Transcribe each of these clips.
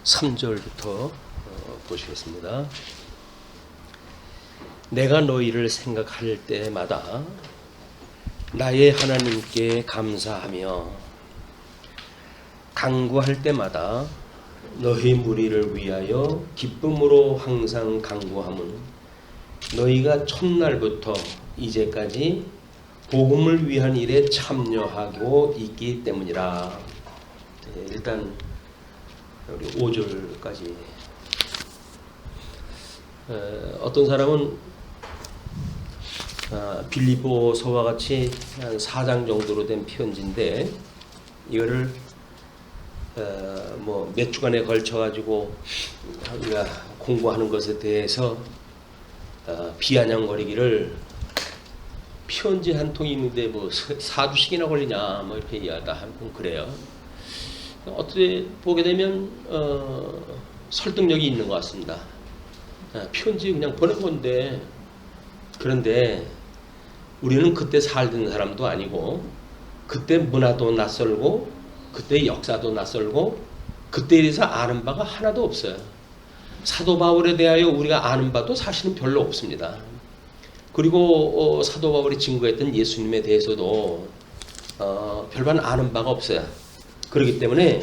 3절부터 보시겠습니다. 내가 너희를 생각할 때마다 나의 하나님께 감사하며 간구할 때마다 너희 무리를 위하여 기쁨으로 항상 간구함은 너희가 첫날부터 이제까지 복음을 위한 일에 참여하고 있기 때문이라. 일단 우리 5절까지. 어떤 사람은 빌립보서와 같이 한 4장 정도로 된 편지인데 이거를 뭐 몇 주간에 걸쳐 가지고 우리가 공부하는 것에 대해서 비아냥거리기를 편지 한 통이 있는데 뭐 4주씩이나 걸리냐 뭐 이렇게 이야기하다 하면 그래요. 어떻게 보게 되면 설득력이 있는 것 같습니다. 편지 그냥 보낸 건데, 그런데 우리는 그때 살던 사람도 아니고 그때 문화도 낯설고 그때 역사도 낯설고 그때에 대해서 아는 바가 하나도 없어요. 사도 바울에 대하여 우리가 아는 바도 사실은 별로 없습니다. 그리고 사도 바울이 증거했던 예수님에 대해서도 별반 아는 바가 없어요. 그렇기 때문에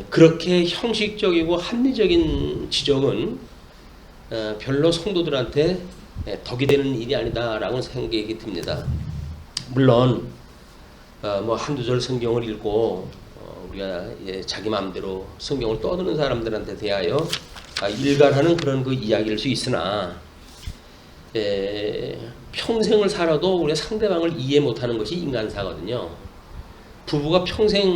그렇게 형식적이고 합리적인 지적은 별로 성도들한테 덕이 되는 일이 아니다라고 생각이 듭니다. 물론 뭐 한두 절 성경을 읽고 우리가 자기 마음대로 성경을 떠드는 사람들한테 대하여 일갈하는 그런 그 이야기일 수 있으나 평생을 살아도 우리가 상대방을 이해 못하는 것이 인간사거든요. 부부가 평생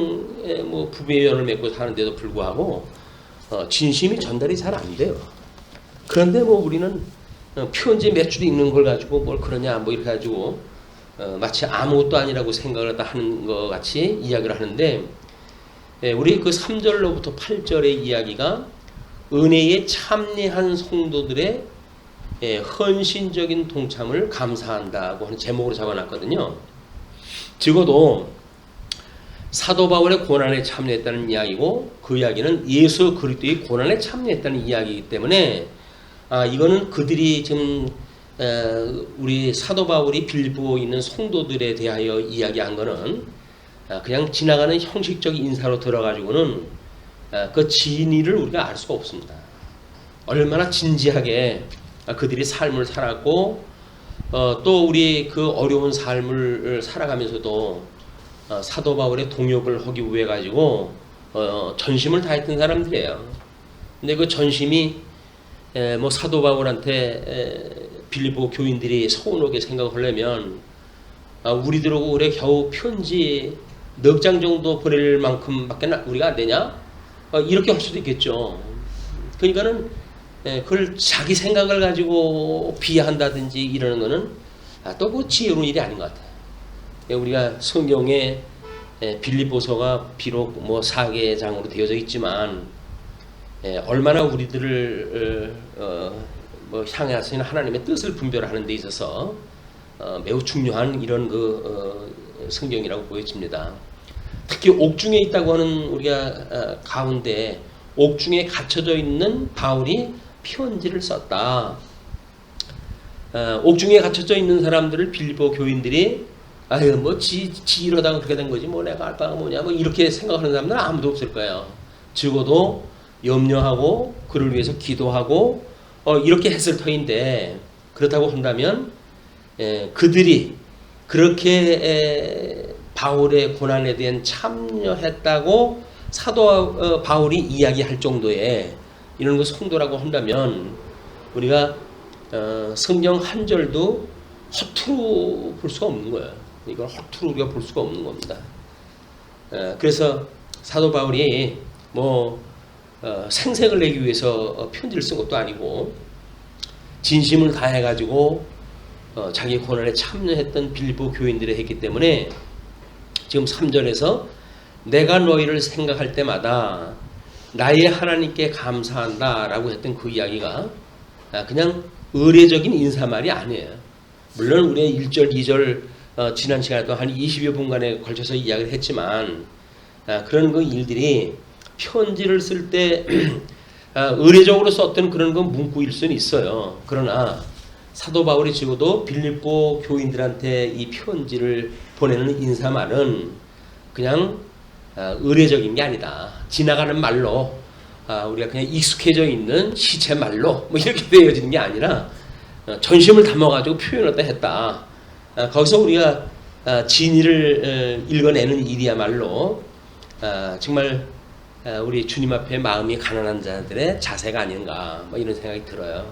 뭐 부부연을 맺고 사는데도 불구하고 진심이 전달이 잘 안 돼요. 그런데 뭐 우리는 편지 몇 줄 읽는 걸 가지고 뭘 그러냐 뭐 이렇게 가지고 마치 아무것도 아니라고 생각을 하는 것 같이 이야기를 하는데, 우리 그 3절로부터 8절의 이야기가 은혜에 참여한 성도들의 헌신적인 동참을 감사한다고 하는 제목으로 잡아놨거든요. 적어도 사도 바울의 고난에 참여했다는 이야기고 그 이야기는 예수 그리스도의 고난에 참여했다는 이야기이기 때문에 이거는 그들이 지금 우리 사도 바울이 빌립보에 있는 성도들에 대하여 이야기한 거는 그냥 지나가는 형식적인 인사로 들어가지고는 그 진위를 우리가 알 수가 없습니다. 얼마나 진지하게 그들이 삶을 살았고 또 우리 그 어려운 삶을 살아가면서도 사도 바울의 동역을 하기 위해 가지고 전심을 다했던 사람들이에요. 근데 그 전심이 뭐 사도 바울한테 빌립보 교인들이 서운하게 생각하려면 우리들하고 그래 겨우 편지 넉 장 정도 보낼 만큼밖에 우리가 안 되냐? 이렇게 할 수도 있겠죠. 그러니까는 그걸 자기 생각을 가지고 비하한다든지 이러는 거는 또 그 지혜로운 일이 아닌 것 같아요. 우리가 성경에 빌립보서가 비록 뭐 4개장으로 되어져 있지만 얼마나 우리들을 뭐 향하시는 하나님의 뜻을 분별하는 데 있어서 매우 중요한 이런 그 성경이라고 보여집니다. 특히 옥중에 있다고 하는 우리가 가운데 옥중에 갇혀져 있는 바울이 편지를 썼다. 옥중에 갇혀져 있는 사람들을 빌립보 교인들이 아유 뭐 지 이러다가 그렇게 된 거지 뭐 내가 알 바가 뭐냐 뭐 이렇게 생각하는 사람들은 아무도 없을 거예요. 적어도 염려하고 그를 위해서 기도하고 이렇게 했을 터인데, 그렇다고 한다면 그들이 그렇게 바울의 고난에 대한 참여했다고 사도 바울이 이야기할 정도의 이런 거 성도라고 한다면 우리가 성경 한 절도 허투루 볼 수가 없는 거예요. 이걸 허투루 우리가 볼 수가 없는 겁니다. 그래서 사도 바울이 뭐 생색을 내기 위해서 편지를 쓴 것도 아니고 진심을 다해가지고 자기 고난에 참여했던 빌립보 교인들이 했기 때문에 지금 3절에서 내가 너희를 생각할 때마다 나의 하나님께 감사한다 라고 했던 그 이야기가 그냥 의례적인 인사말이 아니에요. 물론 우리가 1절, 2절 지난 시간에 또 한 20여 분간에 걸쳐서 이야기를 했지만 그런 그 일들이 편지를 쓸 때 의례적으로 썼던 그런 건 문구일 수는 있어요. 그러나 사도 바울이 적어도 빌립보 교인들한테 이 편지를 보내는 인사말은 그냥 의례적인 게 아니다. 지나가는 말로 우리가 그냥 익숙해져 있는 시체 말로 뭐 이렇게 되어지는 게 아니라 전심을 담아가지고 표현을 했다. 거기서 우리가 진의를 읽어내는 일이야말로 정말 우리 주님 앞에 마음이 가난한 자들의 자세가 아닌가 뭐 이런 생각이 들어요.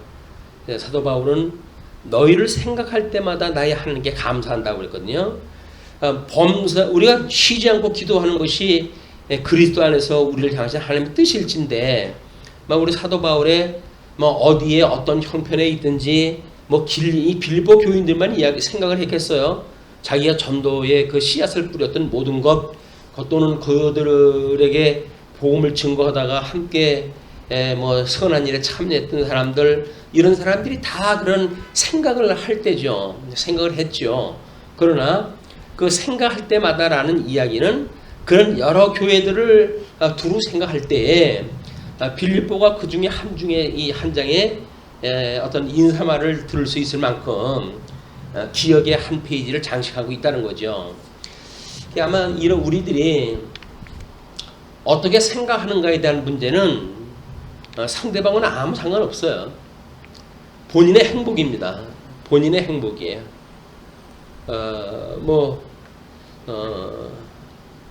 사도 바울은 너희를 생각할 때마다 나의 하나님께 감사한다고 그랬거든요. 우리가 쉬지 않고 기도하는 것이 그리스도 안에서 우리를 향하신 하나님의 뜻일진데, 우리 사도 바울의 어디에 어떤 형편에 있든지 이 빌립보 교인들만 생각을 했겠어요. 자기가 전도에 그 씨앗을 뿌렸던 모든 것 또는 그들에게 복음을 증거하다가 함께 선한 일에 참여했던 사람들, 이런 사람들이 다 그런 생각을 할 때죠. 생각을 했죠. 그러나 그 생각할 때마다라는 이야기는 그런 여러 교회들을 두루 생각할 때에 빌립보가 그 중에 한 장의 어떤 인사말을 들을 수 있을 만큼 기억의 한 페이지를 장식하고 있다는 거죠. 아마 이런 우리들이 어떻게 생각하는가에 대한 문제는 상대방은 아무 상관없어요. 본인의 행복입니다. 본인의 행복이에요.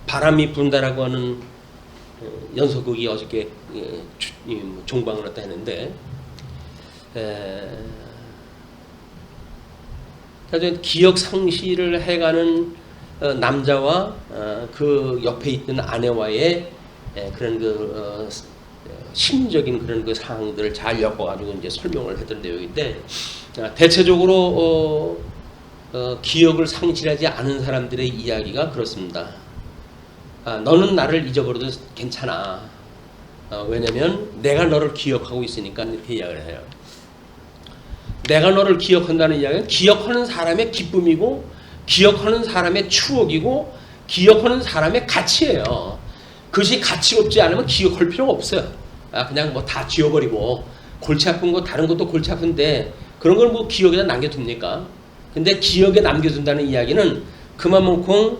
바람이 분다라고 하는 연속극이 어저께 종방을 했다 했는데, 기억 상실을 해가는 남자와 그 옆에 있던 아내와의 그런 심리적인 그런 그 상황들을 잘 엮어가지고 이제 설명을 했던 내용인데, 대체적으로 기억을 상실하지 않은 사람들의 이야기가 그렇습니다. 너는 나를 잊어버려도 괜찮아. 왜냐면 내가 너를 기억하고 있으니까 이렇게 이야기를 해요. 내가 너를 기억한다는 이야기는 기억하는 사람의 기쁨이고, 기억하는 사람의 추억이고, 기억하는 사람의 가치예요. 그것이 가치 없지 않으면 기억할 필요가 없어요. 그냥 다 지워버리고, 골치 아픈 거 다른 것도 골치 아픈데 그런 걸 기억에다 남겨둡니까? 근데 기억에 남겨둔다는 이야기는 그만큼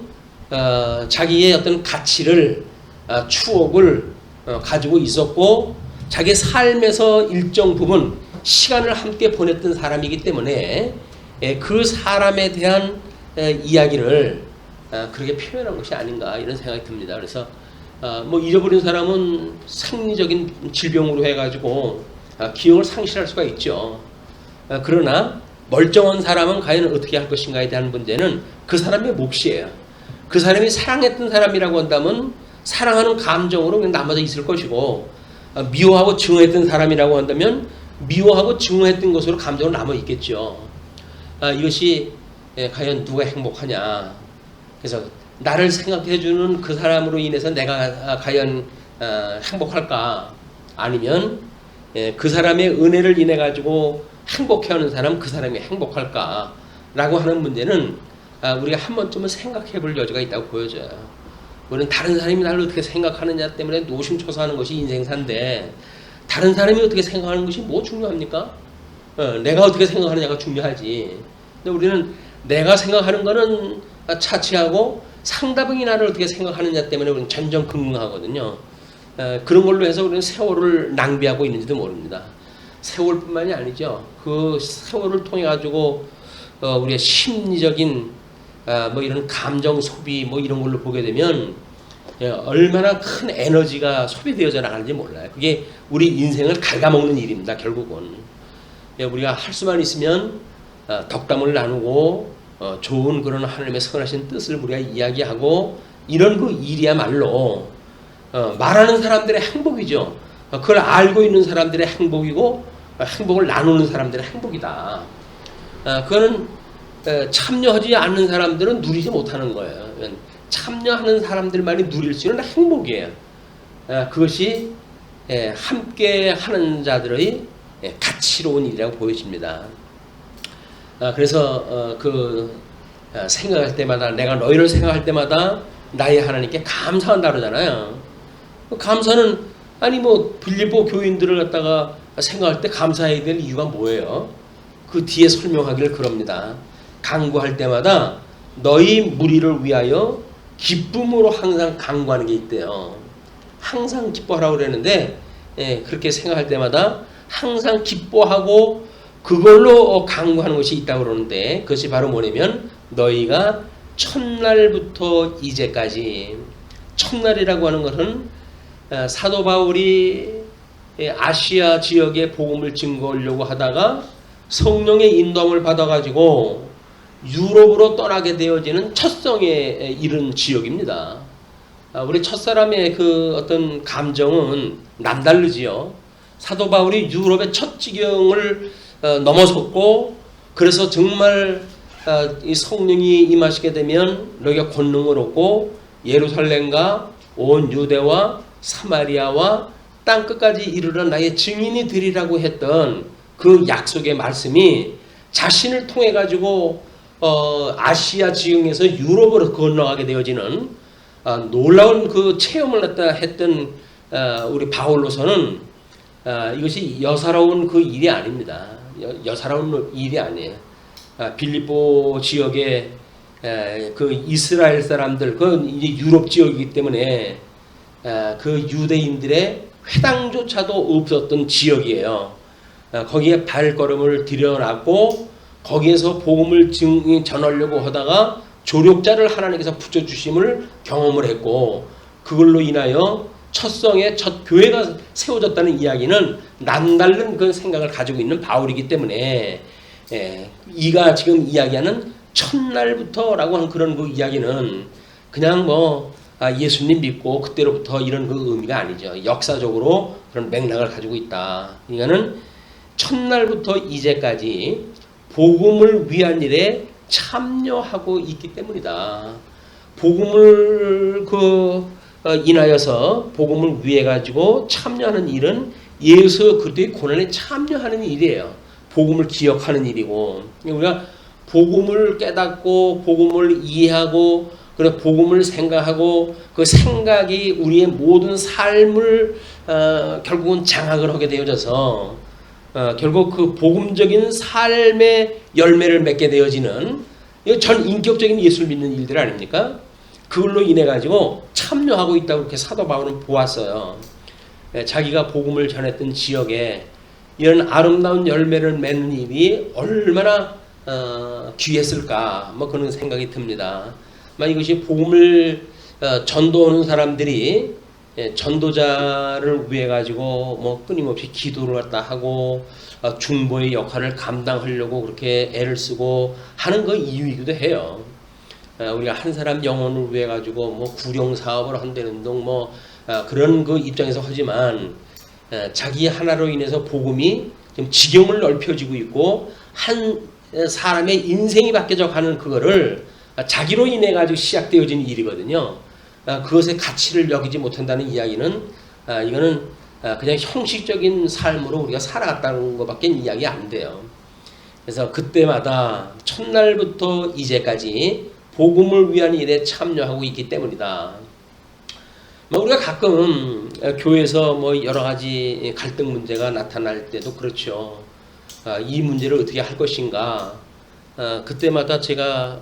자기의 어떤 가치를, 추억을 가지고 있었고, 자기 삶에서 일정 부분 시간을 함께 보냈던 사람이기 때문에 그 사람에 대한 이야기를 그렇게 표현한 것이 아닌가 이런 생각이 듭니다. 그래서 잊어버린 사람은 생리적인 질병으로 해가지고 기억을 상실할 수가 있죠. 그러나 멀쩡한 사람은 과연 어떻게 할 것인가에 대한 문제는 그 사람의 몫이에요. 그 사람이 사랑했던 사람이라고 한다면 사랑하는 감정으로 그냥 남아져 있을 것이고, 미워하고 증오했던 사람이라고 한다면 미워하고 증오했던 것으로 감정으로 남아 있겠죠. 이것이 과연 누가 행복하냐. 그래서 나를 생각해주는 그 사람으로 인해서 내가 과연 행복할까? 아니면 그 사람의 은혜를 인해 가지고 행복해하는 사람, 그 사람이 행복할까? 라고 하는 문제는 우리가 한 번쯤은 생각해 볼 여지가 있다고 보여져요. 우리는 다른 사람이 나를 어떻게 생각하느냐 때문에 노심초사하는 것이 인생사인데, 다른 사람이 어떻게 생각하는 것이 뭐 중요합니까? 내가 어떻게 생각하느냐가 중요하지. 근데 우리는 내가 생각하는 거는 차치하고 상대방이 나를 어떻게 생각하느냐 때문에 우리는 전전긍긍하거든요. 그런 걸로 해서 우리는 세월을 낭비하고 있는지도 모릅니다. 세월뿐만이 아니죠. 그 세월을 통해 가지고 우리의 심리적인 이런 감정 소비 이런 걸로 보게 되면 얼마나 큰 에너지가 소비되어져 나가는지 몰라요. 그게 우리 인생을 갉아먹는 일입니다. 결국은 우리가 할 수만 있으면 덕담을 나누고 좋은 그런 하나님의 선하신 뜻을 우리가 이야기하고, 이런 그 일이야말로 말하는 사람들의 행복이죠. 그걸 알고 있는 사람들의 행복이고, 행복을 나누는 사람들의 행복이다. 그거는 참여하지 않는 사람들은 누리지 못하는 거예요. 참여하는 사람들만이 누릴 수 있는 행복이에요. 그것이 함께 하는 자들의 가치로운 일이라고 보여집니다. 그래서 생각할 때마다, 내가 너희를 생각할 때마다 나의 하나님께 감사한다 그러잖아요. 감사는 아니 뭐 빌립보 교인들을 갖다가 생각할 때 감사해야 될 이유가 뭐예요? 그 뒤에 설명하기를 그럽니다. 간구할 때마다 너희 무리를 위하여 기쁨으로 항상 간구하는 게 있대요. 항상 기뻐하라고 그러는데 그렇게 생각할 때마다 항상 기뻐하고 그걸로 간구하는 것이 있다고 그러는데 그것이 바로 뭐냐면 너희가 첫날부터 이제까지 첫날이라고 하는 것은 사도 바울이 아시아 지역에 복음을 증거하려고 하다가 성령의 인도함을 받아가지고 유럽으로 떠나게 되어지는 첫성에 이른 지역입니다. 우리 첫사람의 그 어떤 감정은 남다르지요. 사도 바울이 유럽의 첫 지경을 넘어섰고 그래서 정말 이 성령이 임하시게 되면 너희가 권능을 얻고 예루살렘과 온 유대와 사마리아와 땅끝까지 이르러 나의 증인이 되리라고 했던 그 약속의 말씀이 자신을 통해 가지고 아시아 지역에서 유럽으로 건너가게 되어지는 놀라운 그 체험을 갖다 했던 우리 바울로서는 이것이 여사로운 그 일이 아닙니다. 여사로운 일이 아니에요. 빌립보 지역의 그 이스라엘 사람들, 그 이제 유럽 지역이기 때문에 그 유대인들의 회당조차도 없었던 지역이에요. 거기에 발걸음을 들여놨고 거기에서 복음을 전하려고 하다가 조력자를 하나님께서 붙여주심을 경험을 했고 그걸로 인하여 첫성에 첫 교회가 세워졌다는 이야기는 남다른 그 생각을 가지고 있는 바울이기 때문에 이가 지금 이야기하는 첫날부터라고 하는 그런 그 이야기는 그냥 뭐 예수님 믿고 그때로부터 이런 그 의미가 아니죠. 역사적으로 그런 맥락을 가지고 있다. 이거는 첫날부터 이제까지 복음을 위한 일에 참여하고 있기 때문이다. 복음을 인하여서 복음을 위해 가지고 참여하는 일은 예수 그리스도의 고난에 참여하는 일이에요. 복음을 기억하는 일이고 우리가 복음을 깨닫고 복음을 이해하고 그래 복음을 생각하고 그 생각이 우리의 모든 삶을 결국은 장악을 하게 되어져서 결국 그 복음적인 삶의 열매를 맺게 되어지는 전 인격적인 예수를 믿는 일들 아닙니까? 그걸로 인해 가지고 참여하고 있다고 그렇게 사도 바울은 보았어요. 자기가 복음을 전했던 지역에 이런 아름다운 열매를 맺는 일이 얼마나 귀했을까 뭐 그런 생각이 듭니다. 이것이 복음을 전도하는 사람들이 전도자를 위해 가지고 뭐 끊임없이 기도를 갖다 하고 중보의 역할을 감당하려고 그렇게 애를 쓰고 하는 그 이유이기도 해요. 우리가 한 사람 영혼을 위해 가지고 뭐 구령 사업을 한다는 등 뭐 그런 그 입장에서 하지만 자기 하나로 인해서 복음이 지금 지경을 넓혀지고 있고 한 사람의 인생이 바뀌어져 가는 그거를 자기로 인해 가지고 시작되어진 일이거든요. 그것의 가치를 여기지 못한다는 이야기는 이거는 그냥 형식적인 삶으로 우리가 살아갔다는 것밖에 이야기 안 돼요. 그래서 그때마다 첫날부터 이제까지 복음을 위한 일에 참여하고 있기 때문이다. 우리가 가끔 교회에서 뭐 여러 가지 갈등 문제가 나타날 때도 그렇죠. 이 문제를 어떻게 할 것인가. 그때마다 제가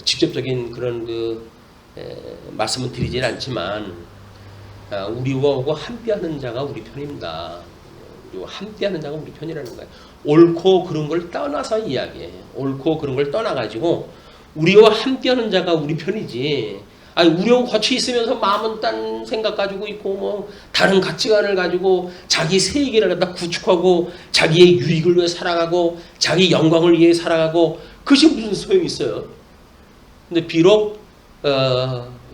직접적인 그런 말씀은 드리진 않지만 우리와 함께하는 자가 우리 편입니다. 우리와 함께하는 자가 우리 편이라는 거예요. 옳고 그런 걸 떠나서 이야기해요. 옳고 그런 걸 떠나가지고 우리와 함께하는 자가 우리 편이지. 우리하고 같이 있으면서 마음은 딴 생각 가지고 있고 뭐 다른 가치관을 가지고 자기 세계를 갖다 구축하고 자기의 유익을 위해 살아가고 자기 영광을 위해 살아가고 그것이 무슨 소용이 있어요. 근데 비록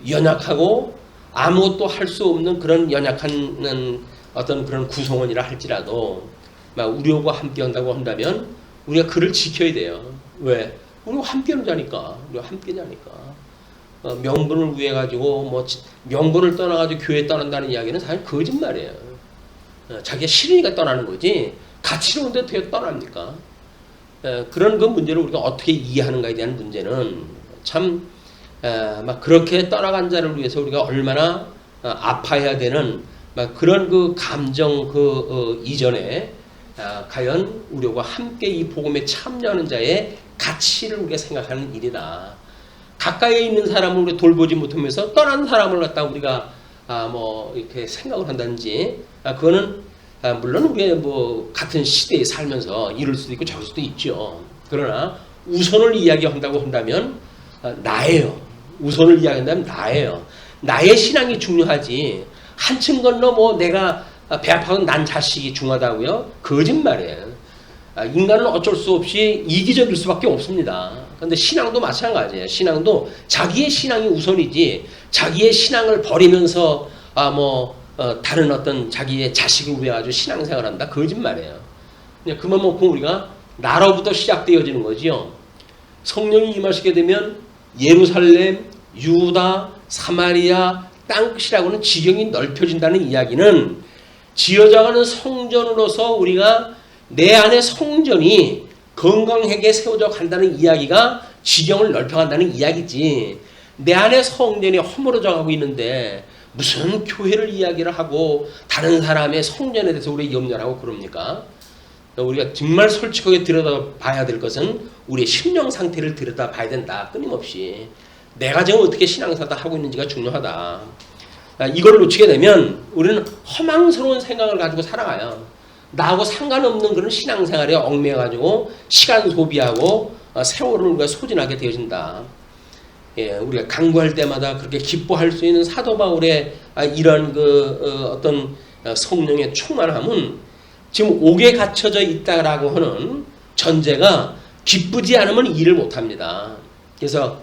연약하고 아무것도 할 수 없는 그런 연약한 어떤 그런 구성원이라 할지라도 우리하고 함께 한다고 한다면 우리가 그를 지켜야 돼요. 왜? 우리가 함께하는 자니까. 우리가 함께자니까. 명분을 위해 가지고 뭐 명분을 떠나 가지고 교회 떠난다는 이야기는 사실 거짓말이에요. 자기가 싫으니까 떠나는 거지 가치로운데 어떻게 떠납니까? 그런 그 문제를 우리가 어떻게 이해하는가에 대한 문제는 참 막 그렇게 떠나간 자를 위해서 우리가 얼마나 아파해야 되는 막 그런 그 감정 이전에 과연 우리와 함께 이 복음에 참여하는 자의 가치를 우리가 생각하는 일이다. 가까이에 있는 사람을 우리 돌보지 못하면서 떠난 사람을 갖다 우리가 뭐 이렇게 생각을 한다든지 그거는 물론 우리가 뭐 같은 시대에 살면서 이럴 수도 있고 저럴 수도 있죠. 그러나 우선을 이야기한다고 한다면 나예요. 우선을 이야기한다면 나예요. 나의 신앙이 중요하지. 한층 건너 뭐 내가 배 아파서 난 자식이 중요하다고요? 거짓말이에요. 인간은 어쩔 수 없이 이기적일 수밖에 없습니다. 그런데 신앙도 마찬가지예요. 신앙도 자기의 신앙이 우선이지 자기의 신앙을 버리면서 다른 어떤 자기의 자식을 위해 가지고 신앙생활을 한다? 거짓말이에요. 그만 놓고 우리가 나로부터 시작되어지는 거지요. 성령이 임하시게 되면 예루살렘, 유다, 사마리아 땅끝이라고는 지경이 넓혀진다는 이야기는 지어져가는 성전으로서 우리가 내 안의 성전이 건강하게 세워져 간다는 이야기가 지경을 넓혀간다는 이야기지. 내 안의 성전이 허물어져 가고 있는데 무슨 교회를 이야기를 하고 다른 사람의 성전에 대해서 우리 염려를 하고 그럽니까? 우리가 정말 솔직하게 들여다봐야 될 것은 우리의 심령 상태를 들여다봐야 된다. 끊임없이. 내가 지금 어떻게 신앙생활을 하고 있는지가 중요하다. 이걸 놓치게 되면 우리는 허망스러운 생각을 가지고 살아가요. 나하고 상관없는 그런 신앙생활에 얽매여가지고 시간 소비하고 세월을 우리가 소진하게 되어진다. 우리가 강구할 때마다 그렇게 기뻐할 수 있는 사도 바울의 이런 어떤 성령의 충만함은 지금 옥에 갇혀져 있다라고 하는 전제가 기쁘지 않으면 일을 못합니다. 그래서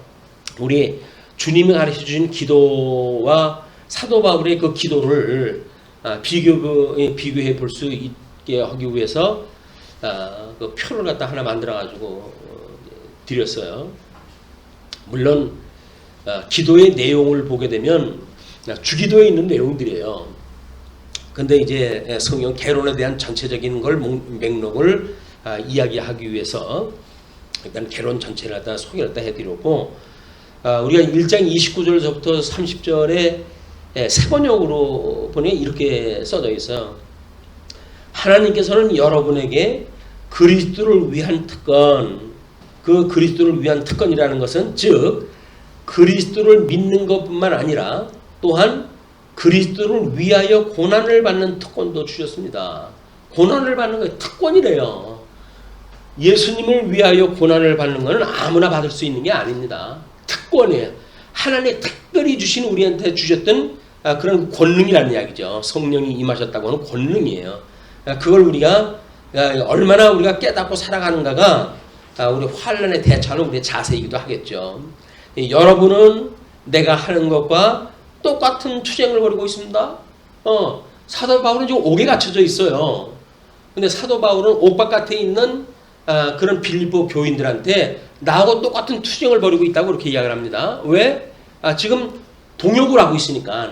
우리 주님이 가르쳐주신 기도와 사도 바울의 그 기도를 비교해 볼 수 있게 하기 위해서 그 표를 갖다 하나 만들어 가지고 드렸어요. 물론 기도의 내용을 보게 되면 주기도에 있는 내용들이에요. 근데 이제 성경 개론에 대한 전체적인 걸 맥락을 이야기하기 위해서 일단 개론 전체를 갖다 소개를 갖다 해드렸고 우리가 1장 29절부터 30절에 세 번역으로 보니 이렇게 써져 있어요. 하나님께서는 여러분에게 그리스도를 위한 특권, 그 그리스도를 위한 특권이라는 것은 즉 그리스도를 믿는 것뿐만 아니라 또한 그리스도를 위하여 고난을 받는 특권도 주셨습니다. 고난을 받는 거 특권이래요. 예수님을 위하여 고난을 받는 것은 아무나 받을 수 있는 게 아닙니다. 특권이에요. 하나님의 특별히 주신 우리한테 주셨던 그런 권능이라는 이야기죠. 성령이 임하셨다고 하는 권능이에요. 그걸 우리가 얼마나 우리가 깨닫고 살아가는가가 우리 환난에 대처하는 우리의 자세이기도 하겠죠. 여러분은 내가 하는 것과 똑같은 투쟁을 벌이고 있습니다. 사도 바울은 지금 옥에 갇혀져 있어요. 근데 사도 바울은 옥 바깥에 있는 그런 빌립보 교인들한테 나하고 똑같은 투쟁을 벌이고 있다고 그렇게 이야기를 합니다. 왜? 지금 동역을 하고 있으니까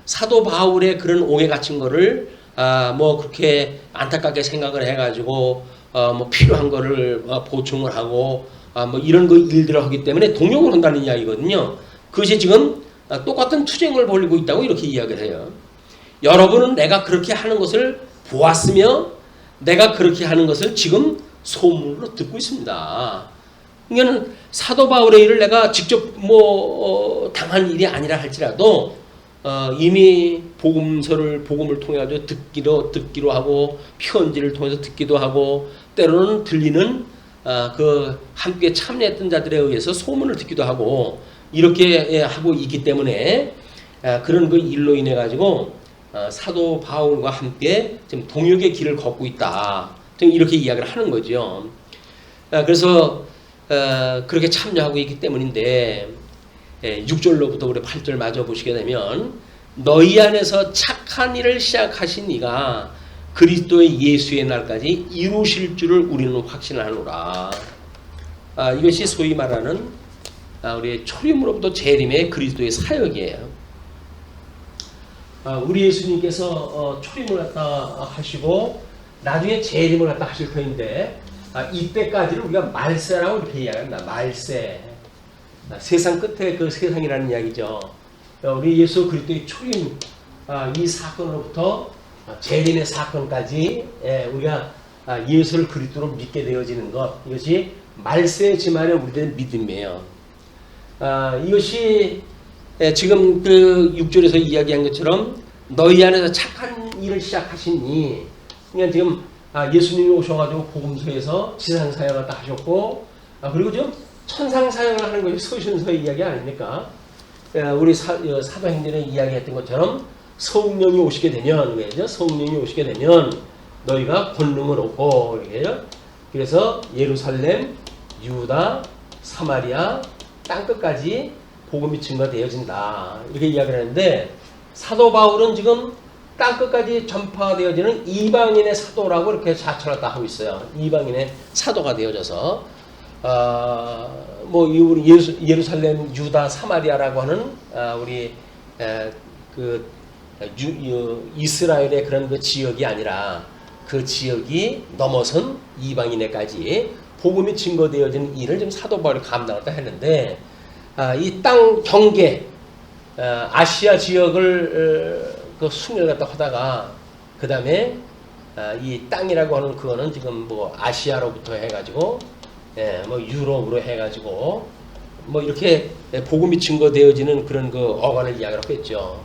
사도 바울의 그런 옥에 갇힌 거를 뭐 그렇게 안타깝게 생각을 해가지고 뭐 필요한 거를 보충을 하고 뭐 이런 일들을 하기 때문에 동역을 한다는 이야기거든요. 그것이 지금 똑같은 투쟁을 벌이고 있다고 이렇게 이야기를 해요. 여러분은 내가 그렇게 하는 것을 보았으며 내가 그렇게 하는 것을 지금 소문으로 듣고 있습니다. 이거는 사도 바울의 일을 내가 직접 당한 일이 아니라 할지라도 이미 복음을 통해 가지고 듣기로 하고 편지를 통해서 듣기도 하고 때로는 들리는 그 함께 참여했던 자들에 의해서 소문을 듣기도 하고 이렇게 하고 있기 때문에 그런 그 일로 인해 가지고 사도 바울과 함께 지금 동역의 길을 걷고 있다. 지금 이렇게 이야기를 하는 거죠. 그래서 그렇게 참여하고 있기 때문인데 6절로부터 우리 8절 마저 보시게 되면 너희 안에서 착한 일을 시작하신 이가 그리스도의 예수의 날까지 이루실 줄을 우리는 확신하노라. 이것이 소위 말하는 우리 초림으로부터 재림의 그리스도의 사역이에요. 우리 예수님께서 초림을 갖다 하시고 나중에 재림을 갖다 하실 터인데 이때까지는 우리가 말세라고 이렇게 이야기합니다. 말세. 세상 끝에 그 세상이라는 이야기죠. 우리 예수 그리스도의 초림 이 사건으로부터 재림의 사건까지 우리가 예수를 그리스도로 믿게 되어지는 것, 이것이 말세지만의 우리들의 믿음이에요. 이것이 지금 그 6절에서 이야기한 것처럼 너희 안에서 착한 일을 시작하시니, 그러니까 지금 예수님이 오셔가지고 복음서에서 지상 사역을 다 하셨고, 그리고 지금 천상 사역을 하는 것이 서신서의 이야기 아닙니까? 우리 사도행전에 이야기했던 것처럼 성령이 오시게 되면, 왜죠? 성령이 오시게 되면 너희가 권능을 얻고, 이렇게요. 그래서 예루살렘, 유다, 사마리아, 땅끝까지 복음이 증거되어진다, 이렇게 이야기를 하는데, 사도 바울은 지금 땅끝까지 전파되어지는 이방인의 사도라고 이렇게 자처를 다 하고 있어요. 이방인의 사도가 되어져서 우리 예루살렘, 유다, 사마리아라고 하는 우리 이스라엘의 그런 그 지역이 아니라 그 지역이 넘어선 이방인에까지 복음이 증거되어지는 일을 지금 사도 바울이 감당했다 했는데, 이 땅 경계 아시아 지역을 그 순회를 갖다 하다가 그 다음에 이 땅이라고 하는 그거는 지금 뭐 아시아로부터 해가지고 유럽으로 해가지고 이렇게 복음이 증거되어지는 그런 그 어간을 이야기하고 했죠.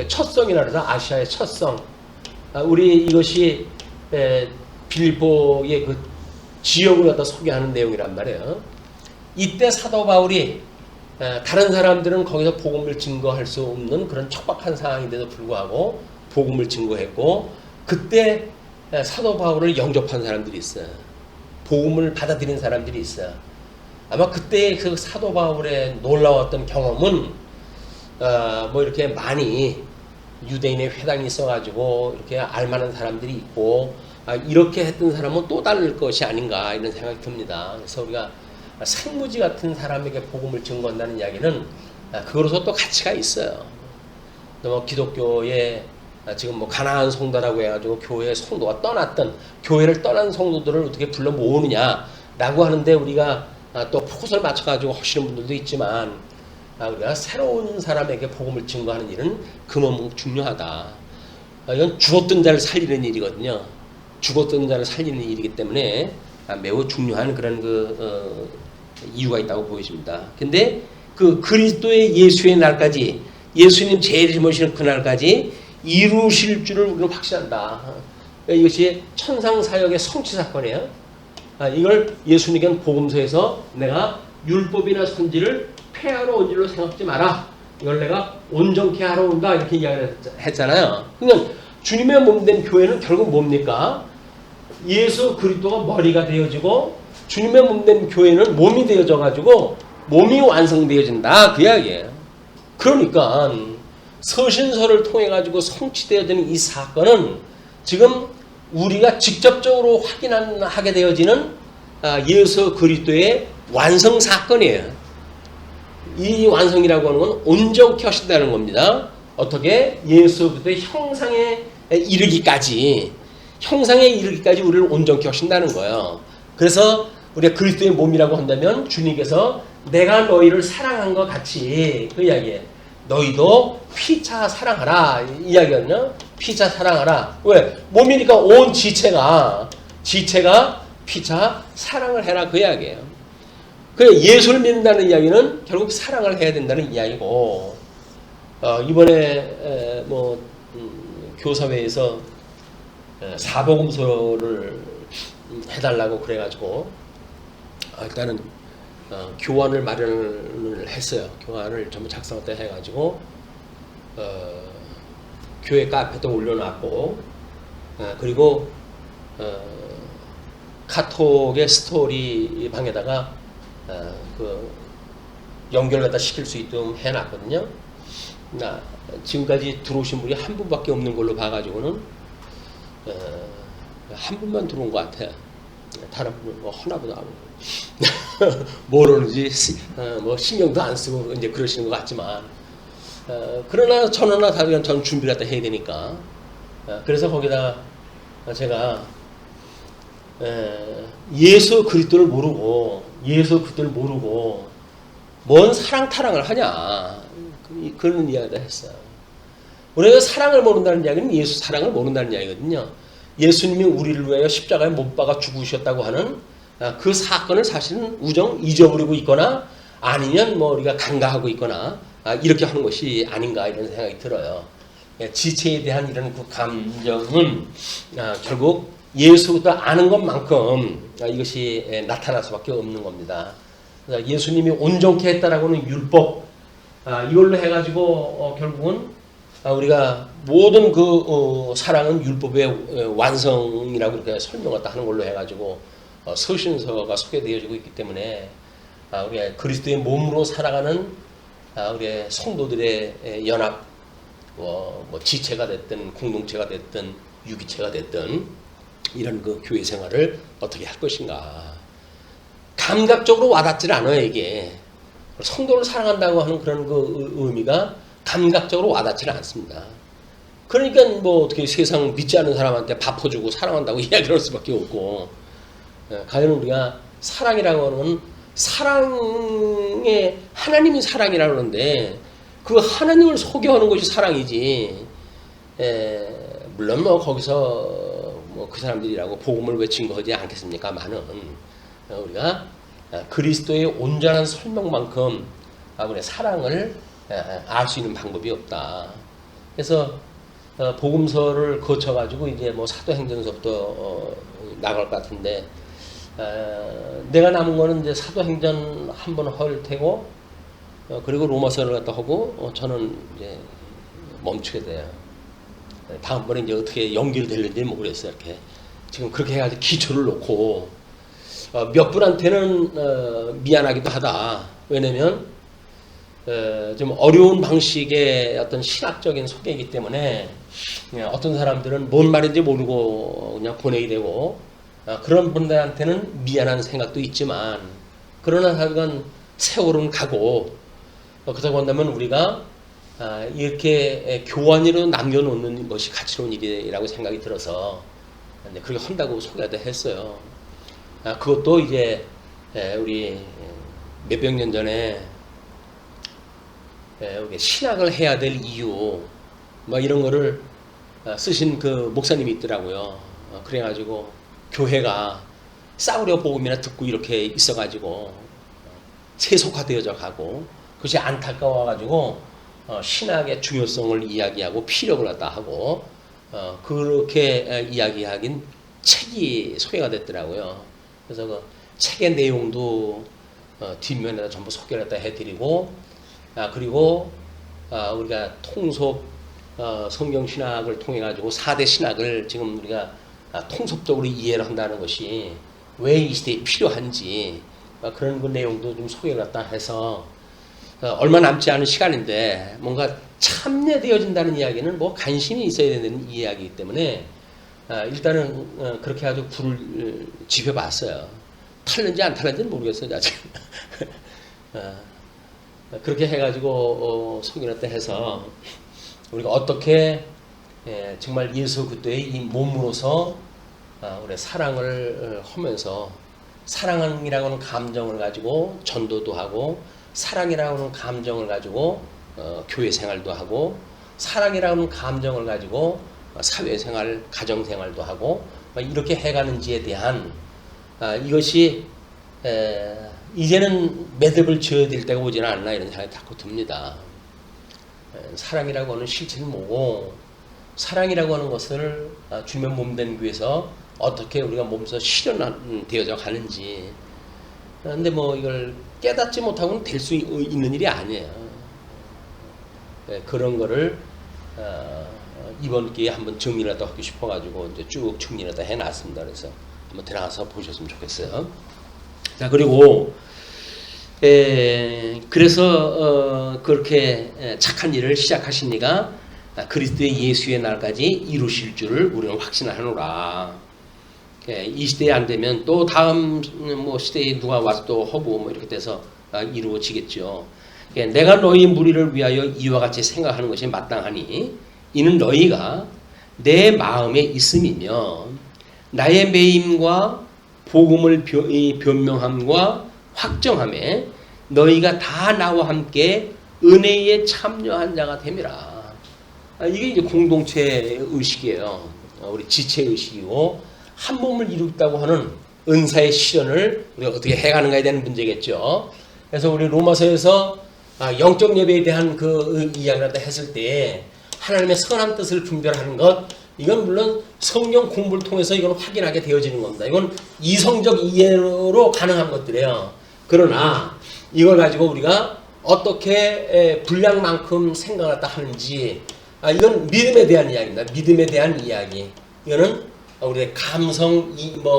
첫성이라 해서 아시아의 첫성. 우리 이것이 빌보의 그 지역을 갖다 소개하는 내용이란 말이에요. 이때 사도 바울이 다른 사람들은 거기서 복음을 증거할 수 없는 그런 척박한 상황인데도 불구하고 복음을 증거했고, 그때 사도 바울을 영접한 사람들이 있어요. 복음을 받아들인 사람들이 있어요. 아마 그때 그 사도 바울의 놀라웠던 경험은 이렇게 많이 유대인의 회당이 있어가지고 이렇게 알만한 사람들이 있고, 이렇게 했던 사람은 또 다를 것이 아닌가, 이런 생각이 듭니다. 그래서 우리가 생무지 같은 사람에게 복음을 증거한다는 이야기는 그거로서 또 가치가 있어요. 기독교에 지금 가나안 성도라고 해가지고 교회 성도가 떠났던, 교회를 떠난 성도들을 어떻게 불러 모으느냐라고 하는데, 우리가 또 포커스를 맞춰가지고 하시는 분들도 있지만, 우리가 새로운 사람에게 복음을 증거하는 일은 그만큼 중요하다. 이건 죽었던 자를 살리는 일이거든요. 죽었던 자를 살리는 일이기 때문에 매우 중요한 그런 이유가 있다고 보여집니다. 근데 그 그리스도의 예수의 날까지, 예수님 재림 오시는 그날까지 이루실 줄을 우리는 확신한다. 이것이 천상사역의 성취 사건이에요. 이걸 예수님께는 복음서에서 내가 율법이나 선지를 폐하러 온 줄로 생각하지 마라, 이걸 내가 온전케 하러 온다, 이렇게 이야기를 했잖아요. 그러니까 주님의 몸된 교회는 결국 뭡니까? 예수 그리스도가 머리가 되어지고, 주님의 몸된 교회는 몸이 되어져 가지고 몸이 완성되어진다, 그 이야기예요. 그러니까 서신서를 통해 가지고 성취되어지는 이 사건은 지금 우리가 직접적으로 확인하게 되어지는 예수 그리스도의 완성 사건이에요. 이 완성이라고 하는 건 온전케 하신다는 겁니다. 어떻게? 예수 그리스도의 형상에 이르기까지 우리를 온전케 하신다는 거예요. 그래서 우리가 그리스도의 몸이라고 한다면 주님께서 내가 너희를 사랑한 것 같이, 그 이야기예요. 너희도 피차 사랑하라, 이 이야기거든요. 피차 사랑하라. 왜? 몸이니까 온 지체가 피차 사랑을 해라, 그 이야기예요. 그 예수를 믿는다는 이야기는 결국 사랑을 해야 된다는 이야기고, 이번에 교사회에서 사복음서를 해달라고 그래가지고 일단은 교환을 마련을 했어요. 교환을 전부 작성했다 해가지고 교회 카페도 올려놨고, 그리고 카톡의 스토리 방에다가 그 연결 갖다 시킬 수 있도록 해놨거든요. 지금까지 들어오신 분이 한 분밖에 없는 걸로 봐가지고는 한 분만 들어온 것 같아요. 다른 분은 하나보다 안 오고 모르는지 신경도 안 쓰고 이제 그러시는 것 같지만, 그러나 저는 다들 전 준비를 갖다 해야 되니까, 그래서 거기다 제가 예수 그리스도를 모르고 뭔 사랑 타랑을 하냐 그런 이야기를 했어요. 우리가 사랑을 모른다는 이야기는 예수 사랑을 모른다는 이야기거든요. 예수님이 우리를 위하여 십자가에 못 박아 죽으셨다고 하는 그 사건을 사실은 우정 잊어버리고 있거나 아니면 뭐 우리가 간과하고 있거나 이렇게 하는 것이 아닌가 이런 생각이 들어요. 지체에 대한 이런 그 감정은 결국 예수부터 아는 것만큼 이것이 나타날 수밖에 없는 겁니다. 예수님이 온전케 했다라고는 율법 이걸로 해가지고 결국은 우리가 모든 그 사랑은 율법의 완성이라고 이렇게 설명했다 하는 걸로 해가지고 서신서가 소개되어지고 있기 때문에 우리가 그리스도의 몸으로 살아가는 우리의 성도들의 연합, 뭐 지체가 됐든 공동체가 됐든 유기체가 됐든 이런 그 교회 생활을 어떻게 할 것인가. 감각적으로 와닿질 않아요 이게. 성도를 사랑한다고 하는 그런 그 의미가 감각적으로 와닿지는 않습니다. 그러니까 뭐 어떻게 세상 믿지 않는 사람한테 밥 퍼주고 사랑한다고 이야기를 할 수밖에 없고, 과연 우리가 사랑이라고 하는 사랑의 하나님이 사랑이라고 하는데 그 하나님을 소개하는 것이 사랑이지. 물론 뭐 거기서 뭐 그 사람들이라고 복음을 외친 거지 않겠습니까? 많은 우리가 그리스도의 온전한 설명만큼 우리의 사랑을 알 수 있는 방법이 없다. 그래서 복음서를 거쳐가지고 이제 뭐 사도행전서부터 나갈 것 같은데 내가 남은 거는 이제 사도행전 한 번 할 테고 그리고 로마서를 갖다 하고 저는 이제 멈추게 돼요. 다음번에 이제 어떻게 연결될는지 모르겠어요. 이렇게 지금 그렇게 해가지고 기초를 놓고 몇 분한테는 미안하기도 하다. 왜냐면 좀 어려운 방식의 어떤 신학적인 소개이기 때문에 어떤 사람들은 뭔 말인지 모르고 그냥 보내게 되고 그런 분들한테는 미안한 생각도 있지만 그러나 하여간 세월은 가고 그렇다고 한다면 우리가 이렇게 교환으로 남겨놓는 것이 가치로운 일이라고 생각이 들어서 그렇게 한다고 소개도 했어요. 그것도 이제 우리 몇백 년 전에 신학을 해야 될 이유 뭐 이런 거를 쓰신 그 목사님이 있더라고요. 그래가지고 교회가 싸우려 복음이나 듣고 이렇게 있어가지고 세속화되어져 가고 그것이 안타까워가지고 신학의 중요성을 이야기하고 필요를 갖다 하고 그렇게 이야기하긴 책이 소개가 됐더라고요. 그래서 그 책의 내용도 뒷면에다 전부 소개를 갖다 해드리고 그리고 우리가 통속 성경 신학을 통해 가지고 4대 신학을 지금 우리가 통속적으로 이해를 한다는 것이 왜 이 시대에 필요한지 그런 그 내용도 좀 소개를 갖다 해서 얼마 남지 않은 시간인데 뭔가 참여되어진다는 이야기는 뭐 관심이 있어야 되는 이야기이기 때문에 일단은 그렇게 아주 불을 지펴봤어요. 탈는지 안 탈는지는 모르겠어요 아직. 그렇게 해가지고 소개를 해서 우리가 어떻게 정말 예수 그리스도의 이 몸으로서 우리 사랑을 하면서 사랑이라고 하는 감정을 가지고 전도도 하고 사랑이라고 하는 감정을 가지고 교회 생활도 하고 사랑이라고 하는 감정을 가지고 사회생활, 가정생활도 하고 이렇게 해가는지에 대한 이것이 이제는 매듭을 지어야 될 때가 오지는 않나 이런 생각이 자꾸 듭니다. 사랑이라고 하는 실체는 뭐고 사랑이라고 하는 것을 주면 몸된 교회에서 어떻게 우리가 몸에서 실현되어져 가는지 근데 뭐 이걸 깨닫지 못하고는 될 수 있는 일이 아니에요. 그런 거를 이번 기회에 한번 정리라도 하고 싶어가지고 이제 쭉 정리라도 해놨습니다. 그래서 한번 들어가서 보셨으면 좋겠어요. 자 그리고 그래서 그렇게 착한 일을 시작하신 이가 그리스도의 예수의 날까지 이루실 줄을 우리는 확신하노라. 이 시대에 안 되면 또 다음 뭐 시대에 누가 와서 또 하고 뭐 이렇게 돼서 이루어지겠죠. 내가 너희 무리를 위하여 이와 같이 생각하는 것이 마땅하니 이는 너희가 내 마음에 있음이며 나의 매임과 복음을 변명함과 확정함에 너희가 다 나와 함께 은혜에 참여한 자가 됨이라. 이게 이제 공동체 의식이에요. 우리 지체 의식이고 한 몸을 이루겠다고 하는 은사의 실현을 우리가 어떻게 해가는가에 대한 문제겠죠. 그래서 우리 로마서에서 영적 예배에 대한 그 이야기를 했을 때 하나님의 선한 뜻을 분별하는 것, 이건 물론 성경 공부를 통해서 이건 확인하게 되어지는 겁니다. 이건 이성적 이해로 가능한 것들이에요. 그러나 이걸 가지고 우리가 어떻게 분량만큼 생각을 했다 하는지, 이건 믿음에 대한 이야기입니다. 믿음에 대한 이야기. 이거는 우리의 감성,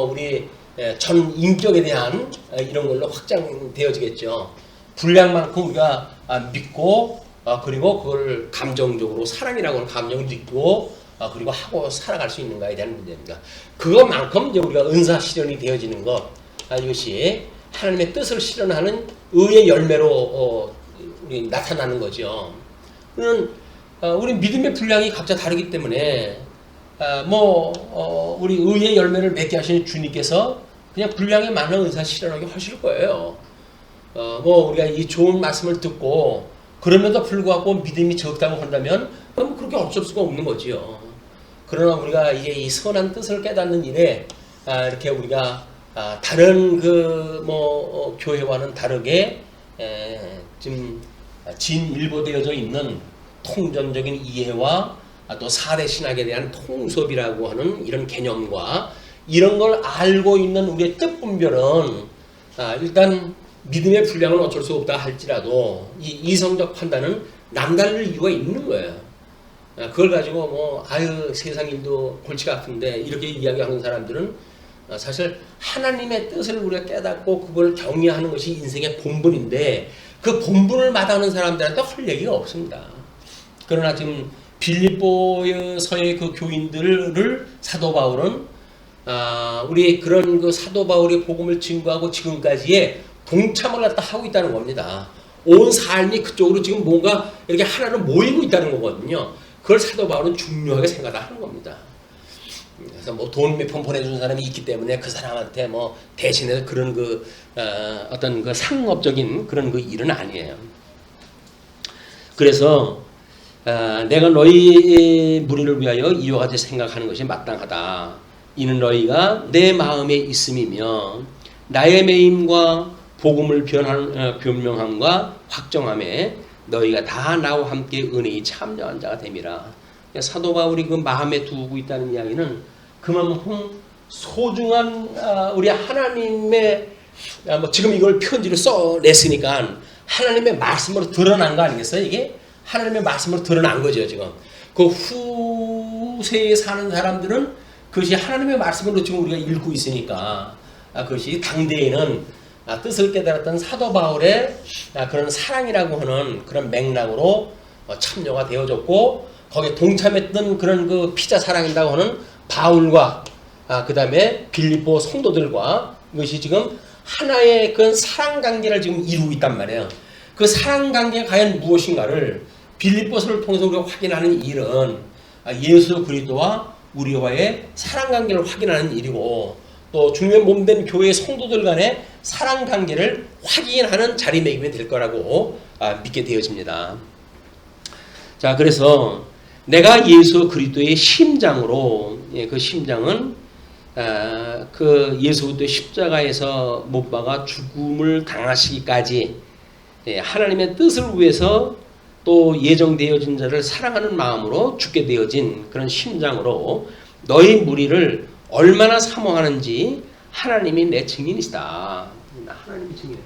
우리 전 인격에 대한 이런 걸로 확장되어지겠죠. 분량만큼 우리가 믿고 그리고 그걸 감정적으로 사랑이라고 하는 감정을 믿고 그리고 하고 살아갈 수 있는가에 대한 문제입니다. 그것만큼 이제 우리가 은사 실현이 되어지는 것, 이것이 하나님의 뜻을 실현하는 의의 열매로 우리 나타나는 거죠. 우리 믿음의 분량이 각자 다르기 때문에 우리 의의 열매를 맺게 하시는 주님께서 그냥 분량이 많은 은사 실현하기 하실 거예요. 우리가 이 좋은 말씀을 듣고 그럼에도 불구하고 믿음이 적다고 한다면 그럼 그렇게 어쩔 수가 없는 거지요. 그러나 우리가 이제 이 선한 뜻을 깨닫는 일에 이렇게 우리가 다른 교회와는 다르게 좀 진일보되어져 있는 통전적인 이해와 또 4대 신학에 대한 통섭이라고 하는 이런 개념과 이런 걸 알고 있는 우리의 뜻분별은 일단 믿음의 분량은 어쩔 수 없다 할지라도 이 이성적 판단은 남다를 이유가 있는 거예요. 그걸 가지고 세상 일도 골치가 아픈데 이렇게 이야기하는 사람들은 사실 하나님의 뜻을 우리가 깨닫고 그걸 경외하는 것이 인생의 본분인데 그 본분을 마다하는 사람들한테 할 얘기가 없습니다. 그러나 지금 빌립보서의 그 교인들을 사도 바울은 우리 그런 그 사도 바울의 복음을 증거하고 지금까지의 동참을 갖다 하고 있다는 겁니다. 온 삶이 그쪽으로 지금 뭔가 이렇게 하나로 모이고 있다는 거거든요. 그걸 사도 바울은 중요하게 생각하는 겁니다. 그래서 돈 몇 푼 보내준 사람이 있기 때문에 그 사람한테 대신해서 그런 어떤 그 상업적인 그런 그 일은 아니에요. 그래서 내가 너희 무리를 위하여 이와 같이 생각하는 것이 마땅하다. 이는 너희가 내 마음에 있음이며 나의 매임과 복음을 변명함과 확정함에 너희가 다 나와 함께 은혜에 참여한 자가 됨이라. 사도 바울이 그 마음에 두고 있다는 이야기는 그만큼 소중한 우리 하나님의 지금 이걸 편지로 써냈으니까 하나님의 말씀으로 드러난 거 아니겠어요? 이게 하나님의 말씀으로 드러난 거죠. 지금 그 후세에 사는 사람들은 그것이 하나님의 말씀으로 지금 우리가 읽고 있으니까 그것이 당대에는 뜻을 깨달았던 사도 바울의 그런 사랑이라고 하는 그런 맥락으로 참여가 되어졌고 거기에 동참했던 그런 그 피자 사랑이라고 하는 바울과 그 다음에 빌립보 성도들과 이것이 지금 하나의 그런 사랑 관계를 지금 이루고 있단 말이에요. 그 사랑 관계가 과연 무엇인가를 빌립보서를 통해서 우리가 확인하는 일은 예수 그리스도와 우리와의 사랑 관계를 확인하는 일이고 또 주님의 몸된 교회의 성도들 간의 사랑 관계를 확인하는 자리매김이 될 거라고 믿게 되어집니다. 자, 그래서 내가 예수 그리스도의 심장으로, 그 심장은 그 예수 그리스도의 십자가에서 못 박아 죽음을 당하시기까지 하나님의 뜻을 위해서 또 예정되어진 자를 사랑하는 마음으로 죽게 되어진 그런 심장으로 너희 무리를 얼마나 사모하는지 하나님이 내 증인이시다. 하나님이 증인이에요.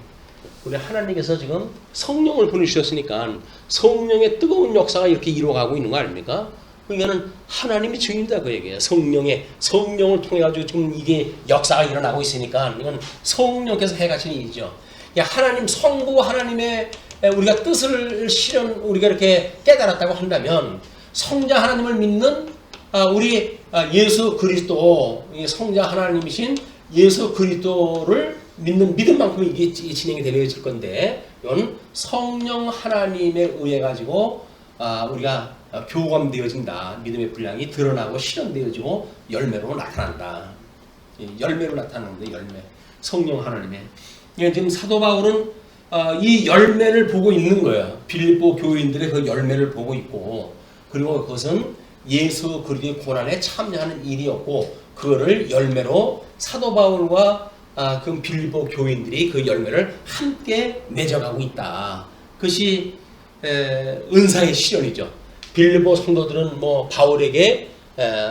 우리 하나님께서 지금 성령을 보내주셨으니까 성령의 뜨거운 역사가 이렇게 이루어가고 있는 거 아닙니까? 그러니까는 하나님이 증인이다 그 얘기예요. 성령을 통해 가지고 지금 이게 역사가 일어나고 있으니까 이건 성령께서 해가시는 일이죠. 하나님 성부 하나님의 우리가 뜻을 우리가 이렇게 깨달았다고 한다면 성자 하나님을 믿는 우리 예수 그리스도 성자 하나님이신 예수 그리스도를 믿는 믿음만큼 이게 진행이 되어질 건데 이건 성령 하나님에 의해 가지고 우리가 교감되어진다. 믿음의 분량이 드러나고 실현되어지고 열매로 나타난다. 열매로 나타나는데 열매. 성령 하나님의. 지금 사도 바울은 이 열매를 보고 있는 거예요. 빌립보 교인들의 그 열매를 보고 있고, 그리고 그것은 예수 그리스도의 고난에 참여하는 일이었고, 그거를 열매로 사도 바울과 그 빌립보 교인들이 그 열매를 함께 맺어가고 있다. 그것이 은사의 실현이죠. 빌립보 성도들은 뭐 바울에게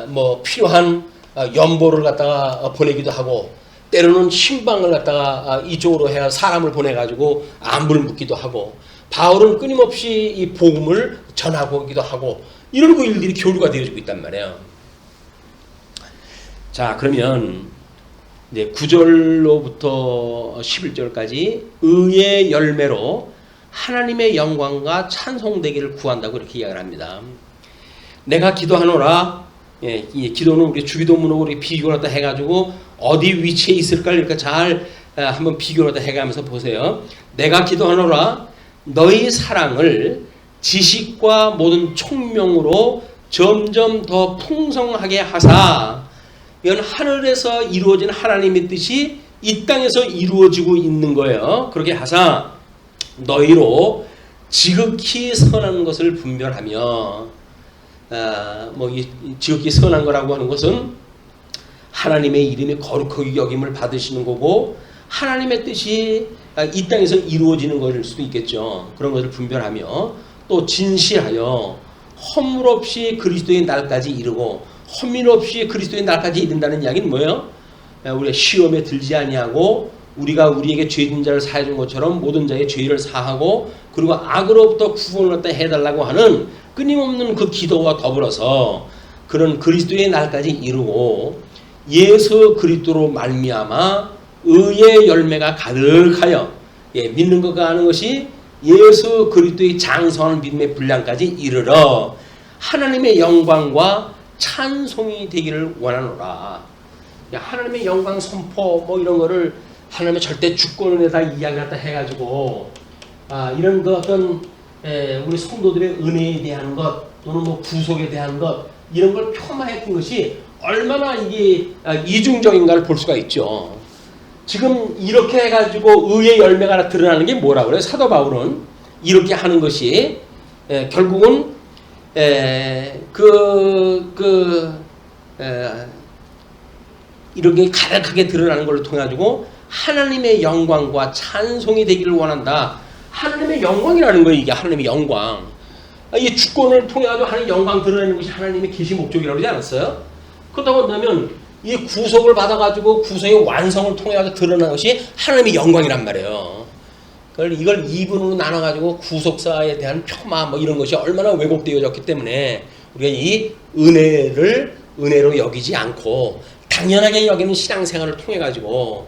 뭐 필요한 연보를 갖다가 보내기도 하고, 때로는 신방을 갖다가 이쪽으로 해야 사람을 보내가지고 안부를 묻기도 하고, 바울은 끊임없이 이 복음을 전하고기도 하고, 이런 그 일들이 교류가 되어지고 있단 말이에요. 자, 그러면 이제 9절로부터 11절까지 의의 열매로 하나님의 영광과 찬송되기를 구한다고 이렇게 이야기를 합니다. 내가 기도하노라. 예, 이 기도는 우리 주기도문으로 우리 비교를 다 해가지고 어디 위치에 있을까 이렇게 잘 한번 비교를 다 해가면서 보세요. 내가 기도하노라. 너희 사랑을 지식과 모든 총명으로 점점 더 풍성하게 하사, 이건 하늘에서 이루어진 하나님의 뜻이 이 땅에서 이루어지고 있는 거예요. 그렇게 하사 너희로 지극히 선한 것을 분별하며, 뭐 이 지극히 선한 거라고 하는 것은 하나님의 이름이 거룩하게 여김을 받으시는 거고, 하나님의 뜻이 이 땅에서 이루어지는 것일 수도 있겠죠. 그런 것을 분별하며 또 진실하여 허물 없이 그리스도의 날까지 이르고, 허물 없이 그리스도의 날까지 이른다는 이야기는 뭐예요? 우리가 시험에 들지 아니하고 우리가 우리에게 죄진 자를 사해 준 것처럼 모든 자의 죄를 사하고, 그리고 악으로부터 구원을 갖다 해달라고 하는 끊임없는 그 기도와 더불어서 그런 그리스도의 날까지 이루고, 예수 그리스도로 말미암아 의의 열매가 가득하여, 믿는 것과 하는 것이 예수 그리스도의 장성한 믿음의 분량까지 이르러 하나님의 영광과 찬송이 되기를 원하노라. 하나님의 영광 선포 뭐 이런 거를 하나님의 절대 주권에다 이야기 갖다 해가지고 이런 그 어떤 우리 성도들의 은혜에 대한 것 또는 뭐 구속에 대한 것 이런 걸 표마했던 것이 얼마나 이게 이중적인가를 볼 수가 있죠. 지금 이렇게 해가지고 의의 열매가 드러나는 게 뭐라 그래요? 사도 바울은 이렇게 하는 것이 결국은 이렇게 가득하게 드러나는 걸 통해 가지고 하나님의 영광과 찬송이 되기를 원한다. 하나님의 영광이라는 거예요. 이게 하나님의 영광. 이 주권을 통해 가지고 하나님의 영광 드러내는 것이 하나님의 계시 목적이라고 그러지 않았어요? 그렇다고 한다면 이 구속을 받아가지고 구속의 완성을 통해 가지고 드러나는 것이 하나님의 영광이란 말이에요. 이걸 이분으로 나눠가지고 구속사에 대한 폄하 뭐 이런 것이 얼마나 왜곡되어졌기 때문에 우리가 이 은혜로 여기지 않고 당연하게 여기는 신앙생활을 통해 가지고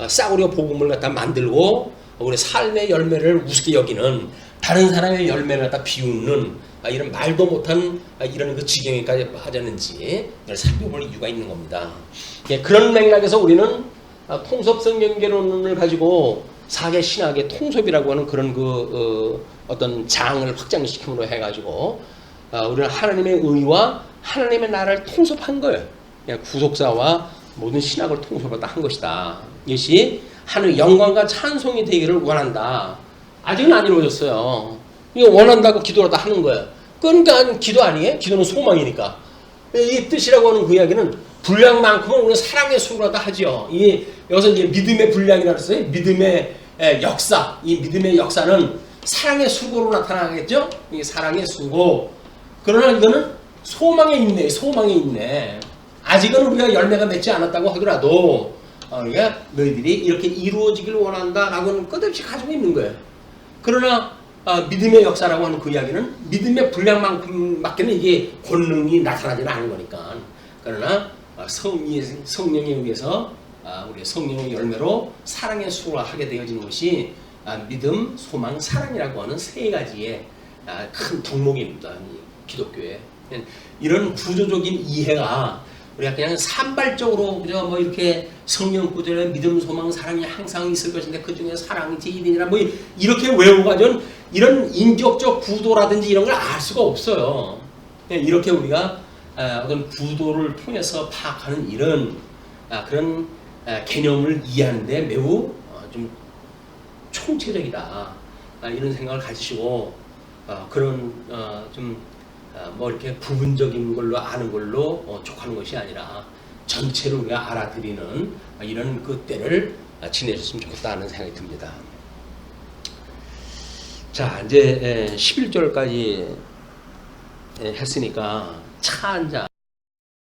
싸구려 복음을 갖다 만들고 우리 삶의 열매를 우습게 여기는 다른 사람의 열매를 갖다 비웃는 이런 말도 못한 이런 그 지경에까지 빠졌는지 살펴볼 이유가 있는 겁니다. 그런 맥락에서 우리는 통섭성경개론을 가지고 사계 신학의 통섭이라고 하는 그런 어떤 장을 확장시킴으로 해가지고 우리는 하나님의 의와 하나님의 나라를 통섭한 거예요. 구속사와 모든 신학을 통섭을 한 것이다. 이것이 하나님의 영광과 찬송이 되기를 원한다. 아직은 안 이루어졌어요. 이거 원한다고 기도를 다 하는 거예요. 그러니까 기도 아니에요? 기도는 소망이니까. 이 뜻이라고 하는 그 이야기는 분량만큼은 우리는 사랑의 수고로 다 하죠. 여기서 이제 믿음의 분량이라고 했어요. 믿음의 역사. 이 믿음의 역사는 사랑의 수고로 나타나겠죠? 이 사랑의 수고. 그러나 이거는 소망에 있네. 소망에 있네. 아직은 우리가 열매가 맺지 않았다고 하더라도 우리가 너희들이 이렇게 이루어지길 원한다라고는 끝없이 가지고 있는 거예요. 그러나 믿음의 역사라고 하는 그 이야기는 믿음의 분량만큼밖에는 이게 권능이 나타나지는 않은 거니까. 그러나 성령에 의해서 우리 성령의 열매로 사랑의 수고를 하게 되어지는 것이 믿음, 소망, 사랑이라고 하는 세 가지의 큰 덕목입니다. 기독교에. 이런 구조적인 이해가 우리가 그냥 산발적으로 그저 뭐 이렇게 성령 구절에 믿음, 소망, 사랑이 항상 있을 것인데 그 중에 사랑이 제일이니라 뭐 이렇게 외워가지고 이런 인격적 구도라든지 이런 걸 알 수가 없어요. 이렇게 우리가 어떤 구도를 통해서 파악하는 이런 그런 개념을 이해하는데 매우 좀 총체적이다. 이런 생각을 가지시고 그런 뭐 이렇게 부분적인 걸로 아는 걸로 족하는 것이 아니라 전체를 우리가 알아들이는 이런 그 때를 지내셨으면 좋겠다는 생각이 듭니다. 자, 이제 11절까지 했으니까 차 한 잔